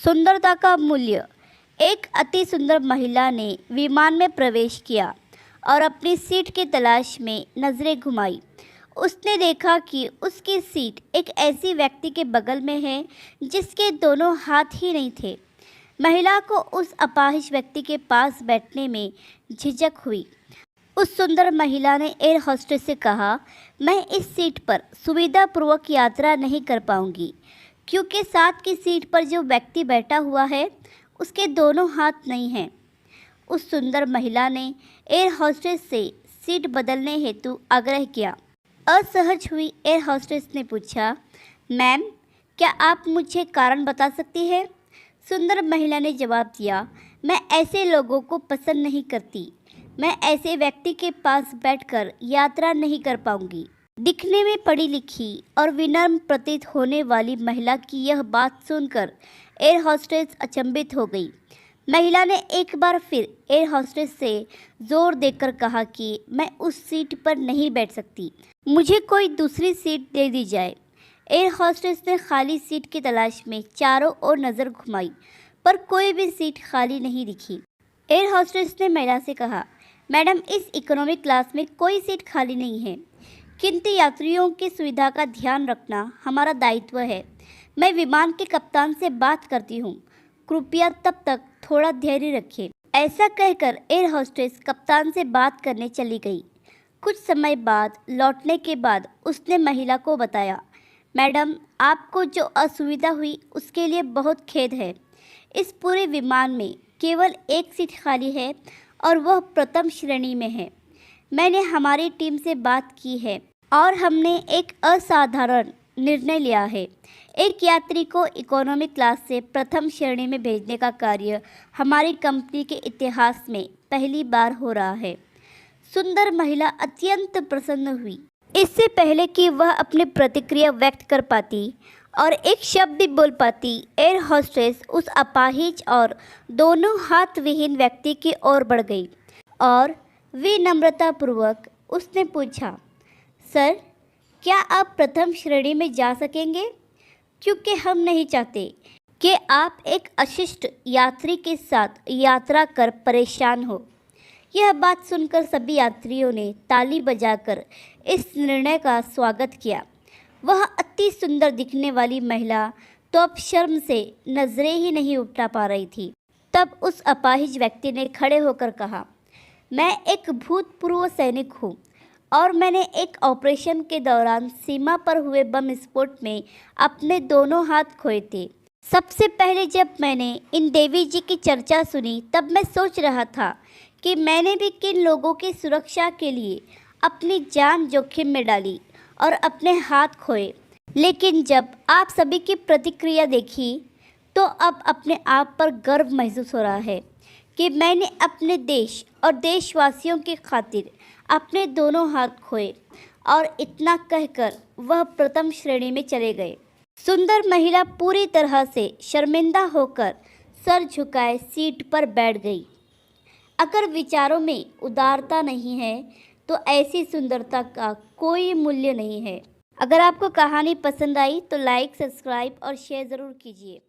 सुंदरता का मूल्य। एक अति सुंदर महिला ने विमान में प्रवेश किया और अपनी सीट की तलाश में नज़रें घुमाई। उसने देखा कि उसकी सीट एक ऐसी व्यक्ति के बगल में है जिसके दोनों हाथ ही नहीं थे। महिला को उस अपाहिज व्यक्ति के पास बैठने में झिझक हुई। उस सुंदर महिला ने एयर होस्टेस से कहा, मैं इस सीट पर सुविधापूर्वक यात्रा नहीं कर पाऊंगी क्योंकि साथ की सीट पर जो व्यक्ति बैठा हुआ है उसके दोनों हाथ नहीं हैं। उस सुंदर महिला ने एयर होस्टेस से सीट बदलने हेतु आग्रह किया। असहज हुई एयर होस्टेस ने पूछा, मैम, क्या आप मुझे कारण बता सकती हैं? सुंदर महिला ने जवाब दिया, मैं ऐसे लोगों को पसंद नहीं करती। मैं ऐसे व्यक्ति के पास बैठकर यात्रा नहीं कर पाऊंगी। दिखने में पढ़ी लिखी और विनम्र प्रतीत होने वाली महिला की यह बात सुनकर एयर होस्टेस अचंभित हो गई। महिला ने एक बार फिर एयर होस्टेस से जोर देकर कहा कि मैं उस सीट पर नहीं बैठ सकती, मुझे कोई दूसरी सीट दे दी जाए। एयर होस्टेस ने खाली सीट की तलाश में चारों ओर नज़र घुमाई पर कोई भी सीट खाली नहीं दिखी। एयर होस्टेस ने महिला से कहा, मैडम, इस इकोनॉमी क्लास में कोई सीट खाली नहीं है, किंतु यात्रियों की सुविधा का ध्यान रखना हमारा दायित्व है। मैं विमान के कप्तान से बात करती हूँ, कृपया तब तक थोड़ा धैर्य रखें। ऐसा कहकर एयर होस्टेस कप्तान से बात करने चली गई। कुछ समय बाद लौटने के बाद उसने महिला को बताया, मैडम, आपको जो असुविधा हुई उसके लिए बहुत खेद है। इस पूरे विमान में केवल एक सीट खाली है और वह प्रथम श्रेणी में है। मैंने हमारी टीम से बात की है और हमने एक असाधारण निर्णय लिया है। एक यात्री को इकोनॉमी क्लास से प्रथम श्रेणी में भेजने का कार्य हमारी कंपनी के इतिहास में पहली बार हो रहा है। सुंदर महिला अत्यंत प्रसन्न हुई। इससे पहले कि वह अपनी प्रतिक्रिया व्यक्त कर पाती और एक शब्द भी बोल पाती, एयर होस्टेस उस अपाहिज और दोनों हाथ विहीन व्यक्ति की ओर बढ़ गई और विनम्रतापूर्वक उसने पूछा, सर, क्या आप प्रथम श्रेणी में जा सकेंगे? क्योंकि हम नहीं चाहते कि आप एक अशिष्ट यात्री के साथ यात्रा कर परेशान हो। यह बात सुनकर सभी यात्रियों ने ताली बजाकर इस निर्णय का स्वागत किया। वह अति सुंदर दिखने वाली महिला तो अब शर्म से नजरें ही नहीं उठा पा रही थी। तब उस अपाहिज व्यक्ति ने खड़े होकर कहा, मैं एक भूतपूर्व सैनिक हूँ और मैंने एक ऑपरेशन के दौरान सीमा पर हुए बम विस्फोट में अपने दोनों हाथ खोए थे। सबसे पहले जब मैंने इन देवी जी की चर्चा सुनी तब मैं सोच रहा था कि मैंने भी किन लोगों की सुरक्षा के लिए अपनी जान जोखिम में डाली और अपने हाथ खोए। लेकिन जब आप सभी की प्रतिक्रिया देखी तो अब अपने आप पर गर्व महसूस हो रहा है कि मैंने अपने देश और देशवासियों की खातिर अपने दोनों हाथ खोए। और इतना कहकर वह प्रथम श्रेणी में चले गए। सुंदर महिला पूरी तरह से शर्मिंदा होकर सर झुकाए सीट पर बैठ गई। अगर विचारों में उदारता नहीं है तो ऐसी सुंदरता का कोई मूल्य नहीं है। अगर आपको कहानी पसंद आई तो लाइक, सब्सक्राइब और शेयर ज़रूर कीजिए।